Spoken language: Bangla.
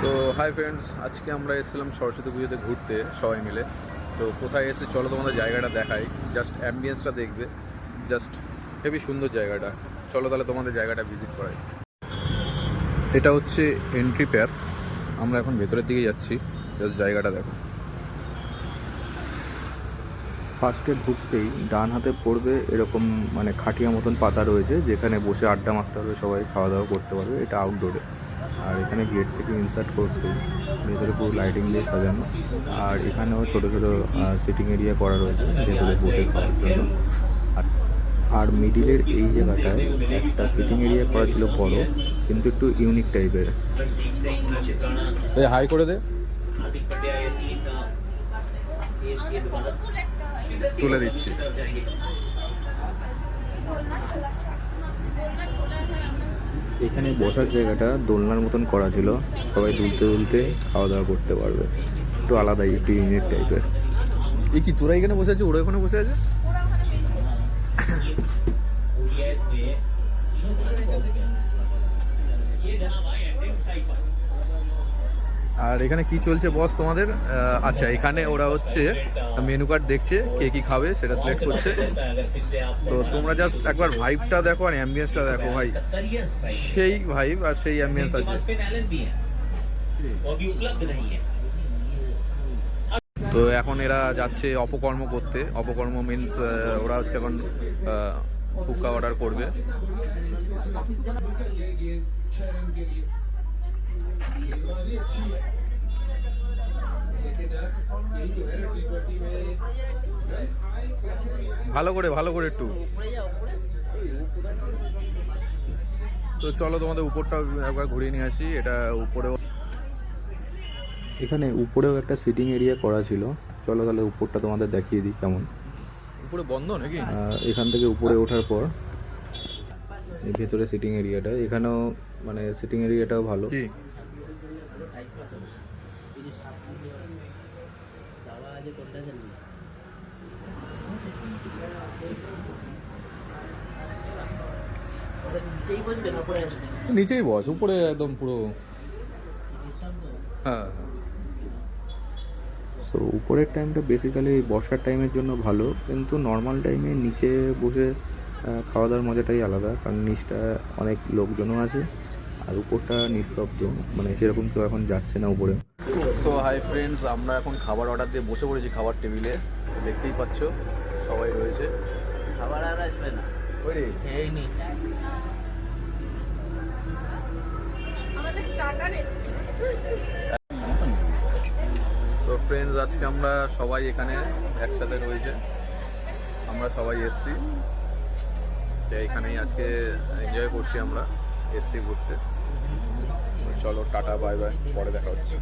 তো হাই ফ্রেন্ডস, আজকে আমরা এসেছিলাম সরস্বতী পুজোতে ঘুরতে সবাই মিলে। তো কোথায় এসে চলো তোমাদের জায়গাটা দেখাই, জাস্ট অ্যাম্বিয়েন্সটা দেখবে, জাস্ট হেবি সুন্দর জায়গাটা। চলো তাহলে তোমাদের জায়গাটা ভিজিট করাই। এটা হচ্ছে এন্ট্রি প্যাথ, আমরা এখন ভেতরের দিকে যাচ্ছি। জাস্ট জায়গাটা দেখো। ফার্স্টে ঢুকতেই ডান হাতে পড়বে এরকম মানে খাটিয়া মতন পাতা রয়েছে, যেখানে বসে আড্ডা মারতে পারবে, সবাই খাওয়া দাওয়া করতে পারবে। এটা আউটডোরে। আর এখানে গেট থেকে ইনসার্ট করতেই ভেতরে পুরো লাইটিং দিয়ে সাজানো। আর এখানেও ছোটো ছোটো সিটিং এরিয়া করা রয়েছে ভেতরে বসে খাওয়ার জন্য। আর মিডিলের এই জায়গাটায় একটা সিটিং এরিয়া করা ছিল বড়, কিন্তু একটু ইউনিক টাইপের। হাই করে দে, তুলে দিচ্ছি। এখানে বসার জায়গাটা দোলনার মতন করা ছিল, সবাই দুলতে দুলতে খাওয়া দাওয়া করতে পারবে। একটু আলাদাই, একটু ইউনিক টাইপের। এই কি তোরা এখানে বসে আছে, ওরা ওখানে বসে আছে? আর এখানে কি চলছে বস তোমাদের? আচ্ছা, এখানে ওরা হচ্ছে মেনু কার্ড দেখছে, কে কি খাবে সেটা সিলেক্ট করছে। তো তোমরা জাস্ট একবার ভাইবটা দেখো আর অ্যাম্বিয়েন্সটা দেখো ভাই, সেই ভাইব আর সেই অ্যাম্বিয়েন্স আছে। তো এখন এরা যাচ্ছে অপকর্ম করতে। অপকর্ম মিনস ওরা হচ্ছে এখন হুক্কা অর্ডার করবে। ভালো করে একটু। তো চলো তোমাদের উপরটা একবার ঘুরিয়ে নিয়ে আসি। এটা উপরেও, এখানে উপরেও একটা সিটিং এরিয়া করা ছিল। চলো তাহলে উপরটা তোমাদের দেখিয়ে দিই কেমন। উপরে বন্ধ নাকি? এখান থেকে উপরে ওঠার পর এই ভেতরে সিটিং এরিয়াটা, এখানেও মানে সিটিং এরিয়াটাও ভালো। নিচেই বস, উপরে একদম পুরো। হ্যাঁ, সো উপরের টাইমটা বেসিক্যালি বর্ষার টাইমের জন্য ভালো, কিন্তু নর্মাল টাইমে নিচে বসে খাওয়া দাওয়ার মজাটাই আলাদা, কারণ নিচটা অনেক লোকজনও আছে আর উপরটা নিস্তব্ধ, মানে সেরকম কেউ এখন যাচ্ছে না উপরে। সো হাই ফ্রেন্ডস, আমরা এখন খাবার অর্ডার দিয়ে বসে পড়েছি খাবার টেবিলে। দেখতেই পাচ্ছ সবাই রয়েছে। খাবার আর আসবে না, এই নি আমাদের স্টার্টার এসছে। তো ফ্রেন্ডস, আজকে আমরা সবাই এখানে একসাথে রয়েছে, আমরা সবাই এসছি। এখানেই আজকে এনজয় করছি, আমরা এসছি ঘুরতে। চলো টাটা, বাই বাই, পরে দেখা হচ্ছে।